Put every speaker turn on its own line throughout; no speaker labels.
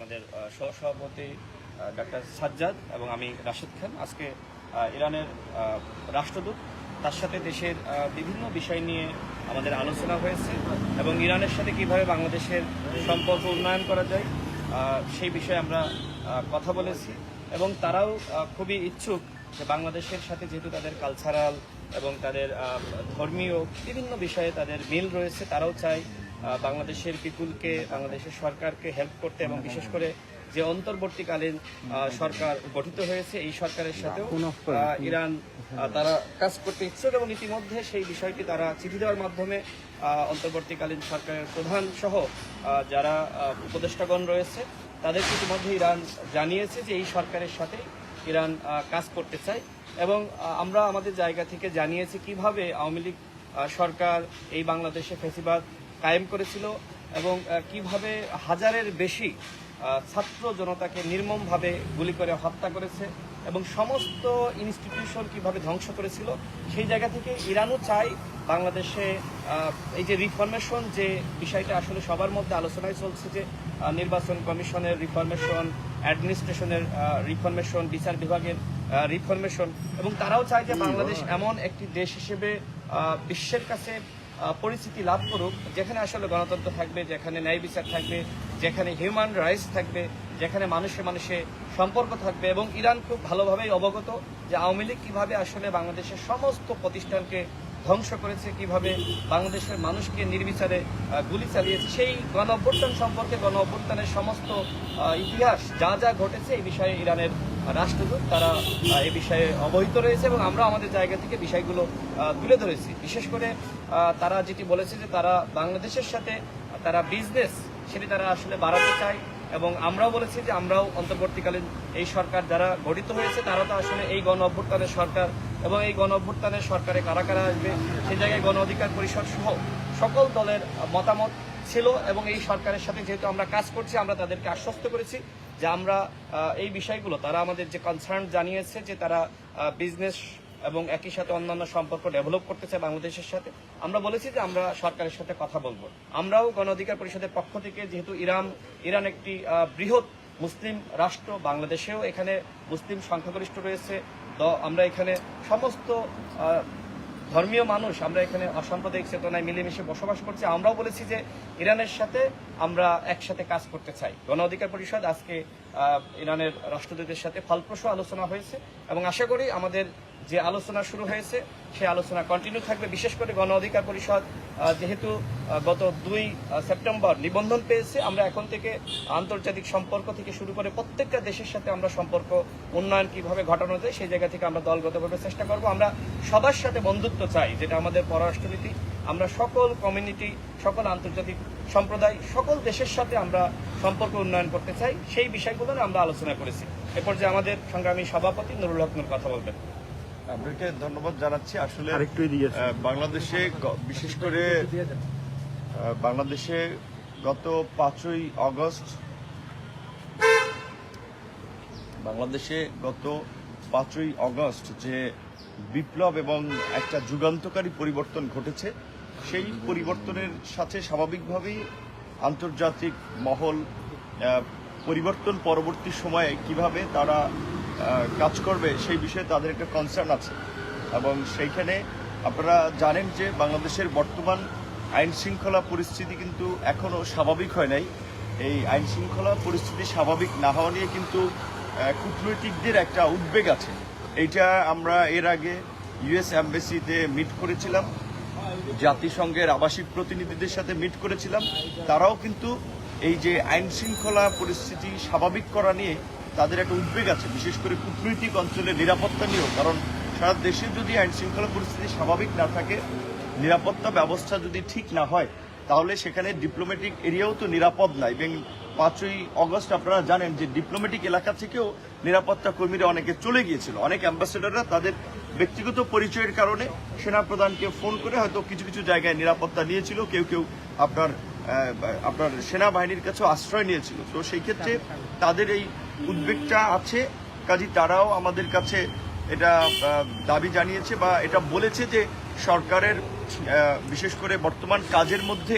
আমাদের সহসভাপতি ডাক্তার সাজ্জাদ এবং আমি রাশেদ খান আজকে ইরানের রাষ্ট্রদূত, তার সাথে দেশের বিভিন্ন বিষয় নিয়ে আমাদের আলোচনা হয়েছে এবং ইরানের সাথে কিভাবে বাংলাদেশের সম্পর্ক উন্নয়ন করা যায় সেই বিষয়ে আমরা কথা বলেছি এবং তারাও খুবই ইচ্ছুক যে বাংলাদেশের সাথে যেহেতু তাদের কালচারাল এবং তাদের ধর্মীয় বিভিন্ন বিষয়ে তাদের মিল রয়েছে, তারাও চায় বাংলাদেশের পিপুলকে, বাংলাদেশের সরকারকে হেল্প করতে এবং বিশেষ করে যে অন্তর্বর্তীকালীন সরকার গঠিত হয়েছে এই সরকারের সাথেও ইরান তারা কাজ করতে ইচ্ছুক এবং ইতিমধ্যে সেই বিষয়টি তারা চিঠি দেওয়ার মাধ্যমে অন্তর্বর্তীকালীন সরকারের প্রধান সহ যারা উপদেষ্টাগণ রয়েছে তাদেরকে ইতিমধ্যে ইরান জানিয়েছে যে এই সরকারের সাথে ইরান কাজ করতে চায় এবং আমরা আমাদের জায়গা থেকে জানিয়েছি কিভাবে আওয়ামী লীগ সরকার এই বাংলাদেশে ফ্যাসিবাদ কায়েম করেছিল এবং কিভাবে হাজারের বেশি ছাত্র জনতাকে নির্মমভাবে গুলি করে হত্যা করেছে এবং সমস্ত ইনস্টিটিউশন কিভাবে ধ্বংস করেছিল। সেই জায়গা থেকে ইরানও চায় বাংলাদেশে এই যে রিফরমেশন যে বিষয়টা আসলে সবার মধ্যে আলোচনায় চলছে যে নির্বাচন কমিশনের রিফরমেশন, অ্যাডমিনিস্ট্রেশনের রিফরমেশন, বিচার বিভাগের রিফরমেশন এবং তারাও চায় যে বাংলাদেশ এমন একটি দেশ হিসেবে বিশ্বের কাছে পরিচিতি লাভ করুক যেখানে আসলে গণতন্ত্র থাকবে, যেখানে ন্যায় বিচার থাকবে, যেখানে হিউম্যান রাইটস থাকবে, যেখানে মানুষে মানুষে সম্পর্ক থাকবে। এবং ইরান খুব ভালোভাবেই অবগত যে আওয়ামী লীগ কীভাবে আসলে বাংলাদেশের সমস্ত প্রতিষ্ঠানকে ধ্বংস করেছে, কিভাবে বাংলাদেশের মানুষকে নির্বিচারে গুলি চালিয়েছে। সেই গণ অভ্যুত্থান সম্পর্কে, গণ অভ্যুত্থানের সমস্ত ইতিহাস যা যা ঘটেছে এই বিষয়ে ইরানের রাষ্ট্রদূত তারা এই বিষয়ে অবহিত রয়েছে এবং আমরা আমাদের জায়গা থেকে বিষয়গুলো তুলে ধরেছি। বিশেষ করে তারা যেটি বলেছে যে তারা বাংলাদেশের সাথে তারা বিজনেস সেটি তারা আসলে বাড়াতে চায় এবং আমরাও বলেছি যে আমরাও অন্তর্বর্তীকালীন এই সরকার যারা গঠিত হয়েছে তারা তো আসলে এই গণ অভ্যুত্থানের সরকার এবং এই গণ অভ্যুত্থানের সরকারে কারা কারা আসবে সেই জায়গায় গণ অধিকার পরিষদ সহ সকল দলের মতামত ছিল এবং এই সরকারের সাথে যেহেতু আমরা কাজ করছি আমরা তাদেরকে আশ্বস্ত করেছি যে আমরা এই বিষয়গুলো তারা আমাদের যে কনসার্ন জানিয়েছে যে তারা বিজনেস এবং একই সাথে অন্যান্য সম্পর্ক ডেভেলপ করতে চায় বাংলাদেশের সাথে, আমরা বলেছি যে আমরা সরকারের সাথে কথা বলবো। আমরাও গণ অধিকার পরিষদের পক্ষ থেকে যেহেতু ইরান একটি বৃহৎ মুসলিম রাষ্ট্র, বাংলাদেশেও এখানে মুসলিম সংখ্যাগরিষ্ঠ রয়েছে, আমরা এখানে সমস্ত ধর্মীয় মানুষ আমরা এখানে অসাম্প্রদায়িক চেতনায় মিলেমিশে বসবাস করছি, আমরাও বলেছি যে ইরানের সাথে আমরা একসাথে কাজ করতে চাই। গণ অধিকার পরিষদ আজকে ইরানের রাষ্ট্রদূতের সাথে ফলপ্রসূ আলোচনা হয়েছে এবং আশা করি আমাদের যে আলোচনা শুরু হয়েছে সেই আলোচনা কন্টিনিউ থাকবে। বিশেষ করে গণ অধিকার পরিষদ যেহেতু গত 2 সেপ্টেম্বর নিবন্ধন পেয়েছে, আমরা এখন থেকে আন্তর্জাতিক সম্পর্ক থেকে শুরু করে প্রত্যেকটা দেশের সাথে আমরা সম্পর্ক উন্নয়ন কিভাবে ঘটানো যায় সেই জায়গা থেকে আমরা দলগতভাবে চেষ্টা করব। আমরা সবার সাথে বন্ধুত্ব চাই, যেটা আমাদের পররাষ্ট্রনীতি। আমরা সকল কমিউনিটি, সকল আন্তর্জাতিক সম্প্রদায়, সকল দেশের সাথে আমরা সম্পর্ক উন্নয়ন করতে চাই, সেই বিষয়গুলো আমরা আলোচনা করেছি। এরপর যে আমাদের সংগ্রামী সভাপতি নুরুল হক নূর কথা বলবেন।
আপনাকে ধন্যবাদ জানাচ্ছি। আসলে বাংলাদেশে বিশেষ করে বাংলাদেশে গত 5ই আগস্ট যে বিপ্লব এবং একটা যুগান্তকারী পরিবর্তন ঘটেছে, সেই পরিবর্তনের সাথে স্বাভাবিকভাবেই আন্তর্জাতিক মহল পরিবর্তন পরবর্তী সময়ে কিভাবে তারা কাজ করবে সেই বিষয়ে তাদের একটা কনসার্ন আছে এবং সেইখানে আপনারা জানেন যে বাংলাদেশের বর্তমান আইন শৃঙ্খলা পরিস্থিতি কিন্তু এখনও স্বাভাবিক হয় নাই। এই আইন শৃঙ্খলা পরিস্থিতি স্বাভাবিক না হওয়া নিয়ে কিন্তু কূটনৈতিকদের একটা উদ্বেগ আছে। এইটা আমরা এর আগে ইউএস অ্যাম্বাসিতে মিট করেছিলাম, জাতিসংঘের আবাসিক প্রতিনিধিদের সাথে মিট করেছিলাম, তারাও কিন্তু এই যে আইন শৃঙ্খলা পরিস্থিতি স্বাভাবিক করা নিয়ে তাদের একটা উদ্বেগ আছে, বিশেষ করে কূটনৈতিক অঞ্চলে নিরাপত্তা নিয়েও। কারণ সারা দেশে যদি আইন শৃঙ্খলা পরিস্থিতি স্বাভাবিক না থাকে, নিরাপত্তা ব্যবস্থা যদি ঠিক না হয়, তাহলে সেখানে ডিপ্লোম্যাটিক এরিয়াও তো নিরাপদ নাই। এবং 5ই আগস্ট আপনারা জানেন যে ডিপ্লোম্যাটিক এলাকা থেকেও নিরাপত্তা কর্মীরা অনেকে চলে গিয়েছিল। অনেক অ্যাম্বাসেডররা তাদের ব্যক্তিগত পরিচয়ের কারণে সেনাপ্রধানকে ফোন করে হয়তো কিছু কিছু জায়গায় নিরাপত্তা নিয়েছিল, কেউ কেউ আপনার সেনাবাহিনীর কাছেও আশ্রয় নিয়েছিল। তো সেই ক্ষেত্রে তাদের এই উদ্বেগটা আছে, কাজী তারাও আমাদের কাছে এটা দাবি জানিয়েছে বা এটা বলেছে যে সরকারের বিশেষ করে বর্তমান কাজের মধ্যে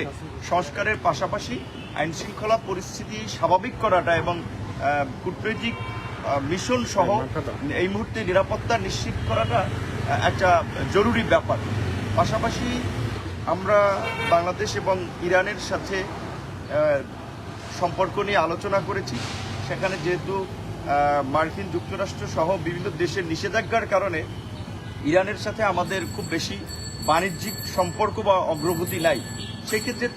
সংস্কারের পাশাপাশি আইন শৃঙ্খলা পরিস্থিতি স্বাভাবিক করাটা এবং কূটনৈতিক মিশন সহ এই মুহূর্তে নিরাপত্তা নিশ্চিত করাটা একটা জরুরি ব্যাপার। পাশাপাশি আমরা বাংলাদেশ এবং ইরানের সাথে সম্পর্ক নিয়ে আলোচনা করেছি। সেখানে যেহেতু মার্কিন যুক্তরাষ্ট্র সহ বিভিন্ন দেশের নিষেধাজ্ঞার কারণে ইরানের সাথে আমাদের খুব বেশি বাণিজ্যিক সম্পর্ক বা অগ্রগতি নাই, সেক্ষেত্রে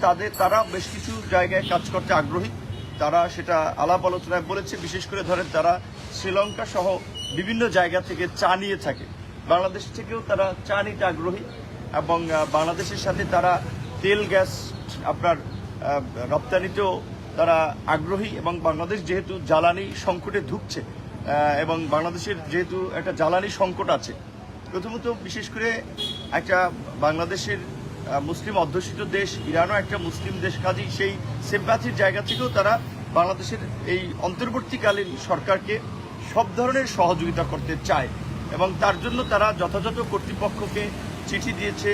তারা বেশ কিছু জায়গায় কাজ করতে আগ্রহী। তারা সেটা আলাপ আলোচনায় বলেছে। বিশেষ করে ধরেন তারা শ্রীলঙ্কা সহ বিভিন্ন জায়গা থেকে চা নিয়ে থাকে, বাংলাদেশ থেকেও তারা চা নিতে আগ্রহী এবং বাংলাদেশের সাথে তারা তেল গ্যাস আপনার রপ্তানিতেও তারা আগ্রহী। এবং বাংলাদেশ যেহেতু জ্বালানি সংকটে ঢুকছে এবং বাংলাদেশের যেহেতু একটা জ্বালানি সংকট আছে, প্রথমত বিশেষ করে একটা বাংলাদেশের মুসলিম অধ্যুষিত দেশ, ইরানও একটা মুসলিম দেশ, কাজেই সেই সিম্প্যাথির জায়গা থেকেও তারা বাংলাদেশের এই অন্তর্বর্তীকালীন সরকারকে সব ধরনের সহযোগিতা করতে চায় এবং তার জন্য তারা যথাযথ কর্তৃপক্ষকে চিঠি দিয়েছে,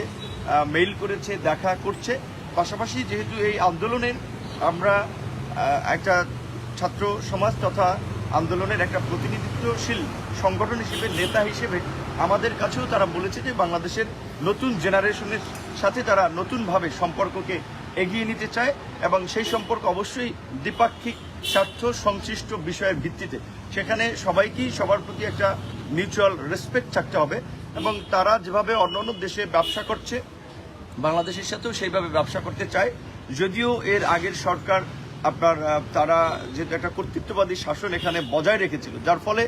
মেইল করেছে, দেখা করছে। পাশাপাশি যেহেতু এই আন্দোলনের আমরা একটা ছাত্র সমাজ তথা আন্দোলনের একটা প্রতিনিধিত্বশীল সংগঠন হিসেবে, নেতা হিসেবে আমাদের কাছেও তারা বলেছে যে বাংলাদেশের নতুন জেনারেশনের সাথে তারা নতুনভাবে সম্পর্ককে এগিয়ে নিতে চায় এবং সেই সম্পর্ক অবশ্যই দ্বিপাক্ষিক স্বার্থ সংশ্লিষ্ট বিষয়ের ভিত্তিতে। সেখানে সবাইকেই সবার প্রতি একটা মিউচুয়াল রেসপেক্ট থাকতে হবে এবং তারা যেভাবে অন্যান্য দেশে ব্যবসা করছে বাংলাদেশের সাথেও সেইভাবে ব্যবসা করতে চায়। যদিও এর আগের সরকার তারা যেহেতু একটা কর্তৃত্ববাদী শাসন এখানে বজায় রেখেছিল, যার ফলে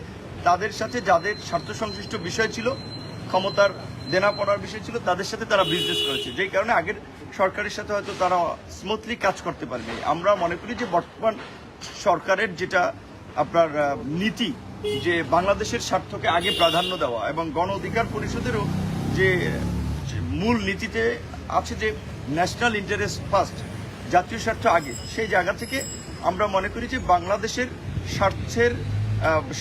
তাদের সাথে যাদের স্বার্থ সংশ্লিষ্ট বিষয় ছিল, ক্ষমতার দেনা পড়ার বিষয় ছিল, তাদের সাথে তারা বিজনেস করেছে, যেই কারণে আগের সরকারের সাথে হয়তো তারা স্মুথলি কাজ করতে পারেনি। আমরা মনে করি যে বর্তমান সরকারের যেটা আপনার নীতি, যে বাংলাদেশের স্বার্থকে আগে প্রাধান্য দেওয়া এবং গণ অধিকার পরিষদেরও যে মূল নীতিতে আছে যে ন্যাশনাল ইন্টারেস্ট ফার্স্ট, জাতীয় স্বার্থ আগে, সেই জায়গা থেকে আমরা মনে করি যে বাংলাদেশের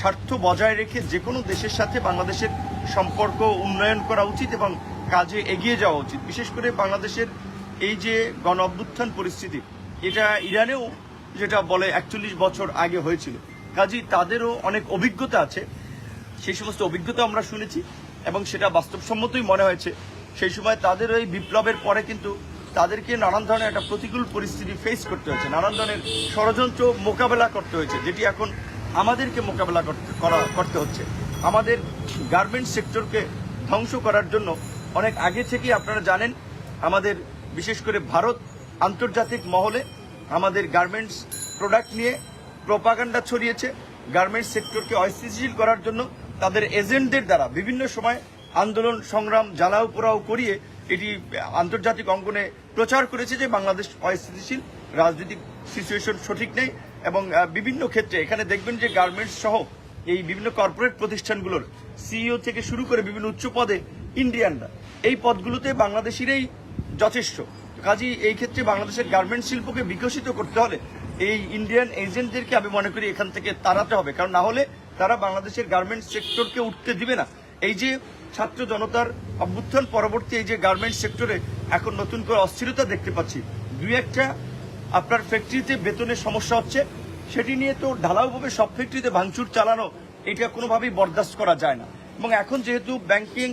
স্বার্থ বজায় রেখে যে কোনো দেশের সাথে বাংলাদেশের সম্পর্ক উন্নয়ন করা উচিত এবং কাজে এগিয়ে যাওয়া উচিত। বিশেষ করে বাংলাদেশের এই যে গণ অভ্যুত্থান পরিস্থিতি, এটা ইরানেও যেটা বলে 41 বছর আগে হয়েছিল, কাজেই তাদেরও অনেক অভিজ্ঞতা আছে। সেই সমস্ত অভিজ্ঞতা আমরা শুনেছি এবং সেটা বাস্তবসম্মতই মনে হয়েছে। সেই সময় তাদের এই বিপ্লবের পরে কিন্তু তাদেরকে নানান ধরনের একটা প্রতিকূল পরিস্থিতি ফেস করতে হয়েছে, নানান ধরনের ষড়যন্ত্র মোকাবেলা করতে হয়েছে, যেটি এখন আমাদেরকে মোকাবেলা করতে হচ্ছে। আমাদের গার্মেন্টস সেক্টরকে ধ্বংস করার জন্য অনেক আগে থেকেই আপনারা জানেন আমাদের বিশেষ করে ভারত আন্তর্জাতিক মহলে আমাদের গার্মেন্টস প্রোডাক্ট নিয়ে প্রোপাগান্ডা ছড়িয়েছে। গার্মেন্টস সেক্টরকে অস্থিতিশীল করার জন্য তাদের এজেন্টদের দ্বারা বিভিন্ন সময় আন্দোলন সংগ্রাম জ্বালাও পোড়াও করিয়ে এটি আন্তর্জাতিক অঙ্গনে প্রচার করেছে যে বাংলাদেশ অস্থিতিশীল, রাজনৈতিক সিচুয়েশন সঠিক নেই এবং বিভিন্ন ক্ষেত্রে এখানে দেখবেন যে গার্মেন্টস সহ এই বিভিন্ন কর্পোরেট প্রতিষ্ঠানগুলোর সিইও থেকে শুরু করে বিভিন্ন উচ্চ পদে ইন্ডিয়ানরা, এই পদগুলোতে বাংলাদেশিরাই যথেষ্ট। কাজেই এই ক্ষেত্রে বাংলাদেশের গার্মেন্টস শিল্পকে বিকশিত করতে হলে এই ইন্ডিয়ান এজেন্টদেরকে আমি মনে করি এখান থেকে তাড়াতে হবে, কারণ না হলে তারা বাংলাদেশের গার্মেন্টস সেক্টরকে উঠতে দিবে না। এই যে ছাত্র জনতার অভ্যুত্থান পরবর্তী এই যে গার্মেন্টস সেক্টরে এখন নতুন করে অস্থিরতা দেখতে পাচ্ছি, দুই একটা আপনার ফ্যাক্টরিতে বেতনের সমস্যা হচ্ছে, সেটি নিয়ে তো ঢালাওভাবে সব ফ্যাক্টরিতে ভাঙচুর চালানো এটা কোনোভাবেই বরদাস্ত করা যায় না। এবং এখন যেহেতু ব্যাংকিং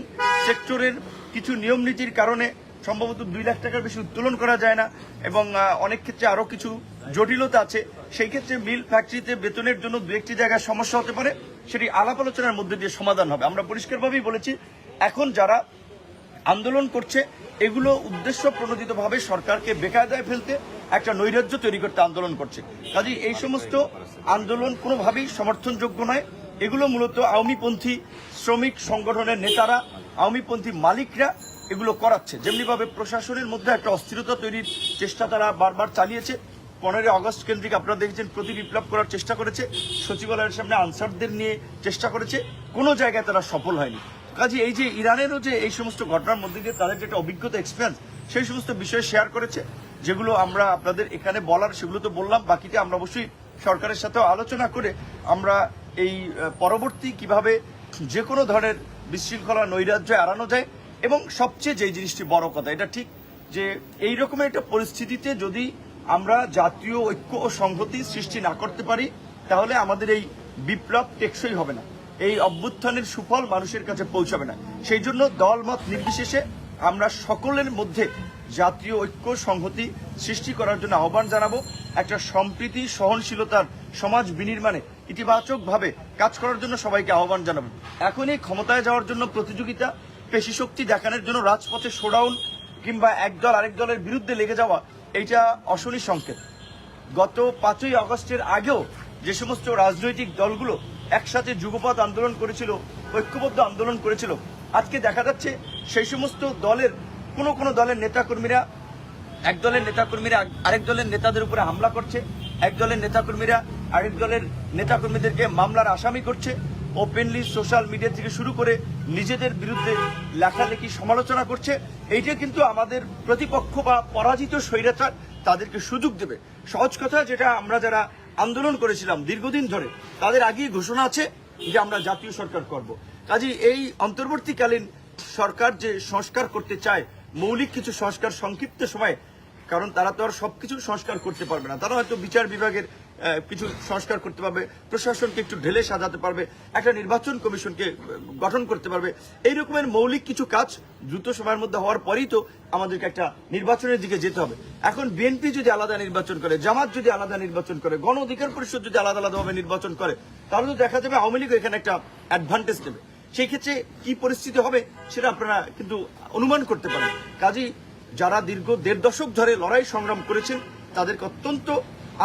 সেক্টরের কিছু নিয়ম নীতির কারণে সম্ভবত 2 লাখ টাকার বেশি উত্তোলন করা যায় না এবং অনেক ক্ষেত্রে আরো কিছু জটিলতা আছে, সেই ক্ষেত্রে মিল ফ্যাক্টরিতে বেতনের জন্য 2-1টি জায়গায় সমস্যা হতে পারে, সেটি আলাপ আলোচনার মধ্যে দিয়ে সমাধান হবে। আমরা পরিষ্কারভাবেই বলেছি এখন যারা আন্দোলন করছে এগুলো উদ্দেশ্য প্রণোদিতভাবে সরকারকে বেকায়দায় ফেলতে, একটা নৈরাজ্য তৈরি করতে আন্দোলন করছে। কাজেই এই সমস্ত আন্দোলন কোনোভাবেই সমর্থনযোগ্য নয়। এগুলো মূলত আওয়ামীপন্থী শ্রমিক সংগঠনের নেতারা, আওয়ামীপন্থী মালিকরা এগুলো করাচ্ছে। যেমনিভাবে প্রশাসনের মধ্যে একটা অস্থিরতা তৈরির চেষ্টা তারা বারবার চালিয়েছে। 15 আগস্ট কেন্দ্রিক আপনারা দেখেছেন প্রতি বিপ্লব করার চেষ্টা করেছে, সচিবালয়ের সামনে আনসারদের নিয়ে চেষ্টা করেছে, কোনো জায়গায় তারা সফল হয়নি। কাজে এই যে ইরানেরও যে এই সমস্ত ঘটনার মধ্যে দিয়ে তাদের যেটা অভিজ্ঞতা এক্সপিরিয়েন্স, সেই সমস্ত বিষয় শেয়ার করেছে, যেগুলো আমরা আপনাদের এখানে বলার সেগুলো তো বললাম, বাকিটা আমরা অবশ্যই সরকারের সাথেও আলোচনা করে আমরা এই পরবর্তী কিভাবে যে কোনো ধরনের বিশৃঙ্খলা নৈরাজ্য এড়ানো যায়। এবং সবচেয়ে যে জিনিসটি বড় কথা, এটা ঠিক যে এই রকমের একটা পরিস্থিতিতে যদি আমরা জাতীয় ঐক্য ও সংহতি সৃষ্টি না করতে পারি, তাহলে আমাদের এই বিপ্লব টেকসই হবে না, এই অভ্যুত্থানের সুফল মানুষের কাছে পৌঁছাবে না। সেই জন্য দলমত নির্বিশেষে আমরা সকলের মধ্যে জাতীয় ঐক্য সংহতি সৃষ্টি করার জন্য আহ্বান জানাবো। একটা সম্প্রীতি সহনশীলতার সমাজ বিনির্মাণে ইতিবাচকভাবে কাজ করার জন্য সবাইকে আহ্বান জানাবো। এখন এই ক্ষমতায় যাওয়ার জন্য প্রতিযোগিতা, পেশিশক্তি দেখানোর জন্য রাজপথে শোডাউন কিংবা একদল আরেক দলের বিরুদ্ধে লেগে যাওয়া, এইটা অশনি সংকেত। গত 5ই আগস্টের আগেও যে সমস্ত রাজনৈতিক দলগুলো একসাথে যুগপৎ আন্দোলন করেছিল, ঐক্যবদ্ধ আন্দোলন করেছিল, আজকে দেখা যাচ্ছে সেই সমস্ত দলের কোনো দলের নেতাকর্মীরা, এক দলের নেতাকর্মীরা আরেক দলের নেতাদের উপরে হামলা করছে, এক দলের নেতাকর্মীরা আরেক দলের নেতাকর্মীদেরকে মামলার আসামি করছে, ওপেনলি সোশ্যাল মিডিয়া থেকে শুরু করে নিজেদের বিরুদ্ধে লেখালেখি সমালোচনা করছে। এইটা কিন্তু আমাদের প্রতিপক্ষ বা পরাজিত স্বৈরাচার তাদেরকে সুযোগ দেবে। সহজ কথা, যেটা আমরা যারা আন্দোলন করেছিলাম দীর্ঘদিন ধরে, তাদের আগেই ঘোষণা আছে যে আমরা জাতীয় সরকার করব। কাজেই এই অন্তর্বর্তীকালীন সরকার যে সংস্কার করতে চায়, মৌলিক কিছু সংস্কার সংক্ষিপ্ত সময়ে, কারণ তারা তো আর সবকিছু সংস্কার করতে পারবে না, তারা হয়তো বিচার বিভাগের কিছু সংস্কার করতে পারবে, প্রশাসনকে একটু ঢেলে সাজাতে পারবে, একটা নির্বাচন কমিশনকে গঠন করতে পারবে। এই রকমের মৌলিক কিছু কাজ দ্রুত সময়ের মধ্যে হওয়ার পরেই তো আমাদেরকে একটা নির্বাচনের দিকে যেতে হবে। এখন বিএনপি যদি আলাদা নির্বাচন করে, জামাত যদি আলাদা নির্বাচন করে, গণ অধিকার পরিষদ যদি আলাদা আলাদাভাবে নির্বাচন করে, তাহলে তো দেখা যাবে আওয়ামী লীগ এখানে একটা অ্যাডভান্টেজ নেবে। সেই ক্ষেত্রে কি পরিস্থিতি হবে সেটা আপনারা কিন্তু অনুমান করতে পারেন। কাজেই যারা দীর্ঘ 1.5 দশক ধরে লড়াই সংগ্রাম করেছেন, তাদেরকে অত্যন্ত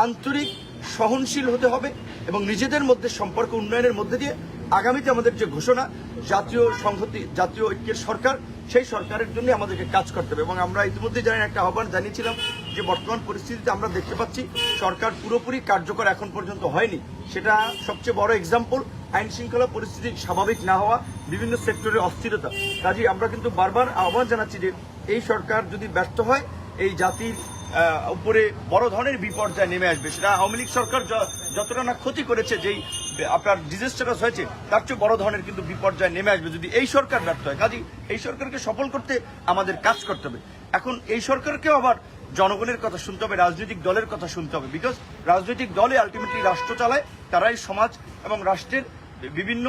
আন্তরিক, সহনশীল হতে হবে এবং নিজেদের মধ্যে সম্পর্ক উন্নয়নের মধ্যে দিয়ে আগামীতে আমাদের যে ঘোষণা জাতীয় সংহতি, জাতীয় ঐক্যের সরকার, সেই সরকারের জন্য আমাদেরকে কাজ করতে হবে। এবং আমরা ইতিমধ্যে জানেন একটা আহ্বান জানিয়েছিলাম যে বর্তমান পরিস্থিতিতে আমরা দেখতে পাচ্ছি সরকার পুরোপুরি কার্যকর এখন পর্যন্ত হয়নি। সেটা সবচেয়ে বড় এক্সাম্পল আইন শৃঙ্খলা পরিস্থিতি স্বাভাবিক না হওয়া, বিভিন্ন সেক্টরের অস্থিরতা। কাজেই আমরা কিন্তু বারবার আহ্বান জানাচ্ছি যে এই সরকার যদি ব্যর্থ হয়, এই জাতির উপরে বড় ধরনের বিপর্যয় নেমে আসবে। সেটা আওয়ামী লীগ সরকার যতটা না ক্ষতি করেছে, যেই আপনার ডিজাস্টারাস হয়েছে, তার চেয়ে বড় ধরনের কিন্তু বিপর্যয় নেমে আসবে যদি এই সরকার ব্যর্থ হয়। কাজেই এই সরকারকে সফল করতে আমাদের কাজ করতে হবে। এখন এই সরকারকেও আবার জনগণের কথা শুনতে হবে, রাজনৈতিক দলের কথা শুনতে হবে, বিকজ রাজনৈতিক দলে আলটিমেটলি রাষ্ট্র চালায়, তারাই সমাজ এবং রাষ্ট্রের বিভিন্ন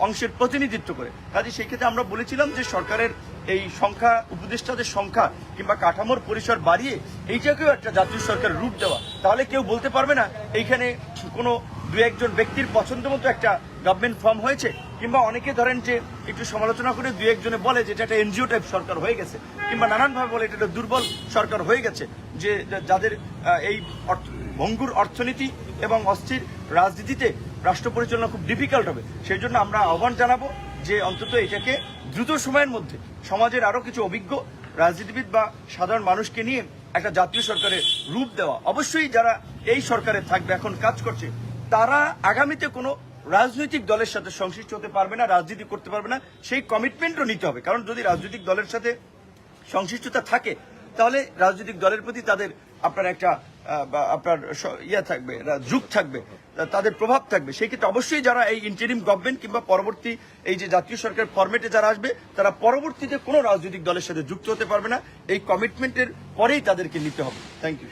অংশের প্রতিনিধিত্ব করে। কাজে সেই ক্ষেত্রে আমরা বলেছিলাম যে সরকারের এই সংখ্যা, উপদেষ্টাদের সংখ্যা কিংবা কাঠামোর পরিসর বাড়িয়ে এইটাকেও একটা জাতীয় সরকার রূপ দেওয়া, তাহলে কেউ বলতে পারবে না এইখানে কোনো 2-1 ব্যক্তির পছন্দ মতো একটা গভর্নমেন্ট ফর্ম হয়েছে, কিংবা অনেকে ধরেন যে একটু সমালোচনা করে 2-1 জনে বলে যে এটা একটা এনজিও টাইপ সরকার হয়ে গেছে, কিংবা নানানভাবে বলে এটা একটা দুর্বল সরকার হয়ে গেছে, যে যাদের এই ভঙ্গুর অর্থনীতি এবং অস্থির রাজনীতিতে রাষ্ট্র পরিচালনা খুব ডিফিকাল্ট হবে। সেই জন্য আমরা আহ্বান জানাবো যে অন্তত এটাকে দ্রুত সময়ের মধ্যে সমাজের আরো কিছু অভিজ্ঞ রাজনীতিবিদ বা সাধারণ মানুষকে নিয়ে একটা জাতীয় সরকারের রূপ দেওয়া। অবশ্যই যারা এই সরকারে থাকবে, এখন কাজ করছে, তারা আগামীতে কোনো রাজনৈতিক দলের সাথে সংশ্লিষ্ট হতে পারবে না, রাজনীতি করতে পারবে না, সেই কমিটমেন্টও নিতে হবে। কারণ যদি রাজনৈতিক দলের সাথে সংশ্লিষ্টতা থাকে, তাহলে রাজনৈতিক দলের প্রতি তাদের আপনার একটা থাকবে, যুগ থাকবে, তাদের প্রভাব থাকবে। সেই ক্ষেত্রে অবশ্যই যারা এই ইন্টারিম গভর্নমেন্ট কিংবা পরবর্তী এই যে জাতীয় সরকার ফরম্যাটে যারা আসবে, তারা পরবর্তীতে কোনো রাজনৈতিক দলের সাথে যুক্ত হতে পারবে না। এই কমিটমেন্টের পরেই তাদেরকে নিতে হবে। Thank you.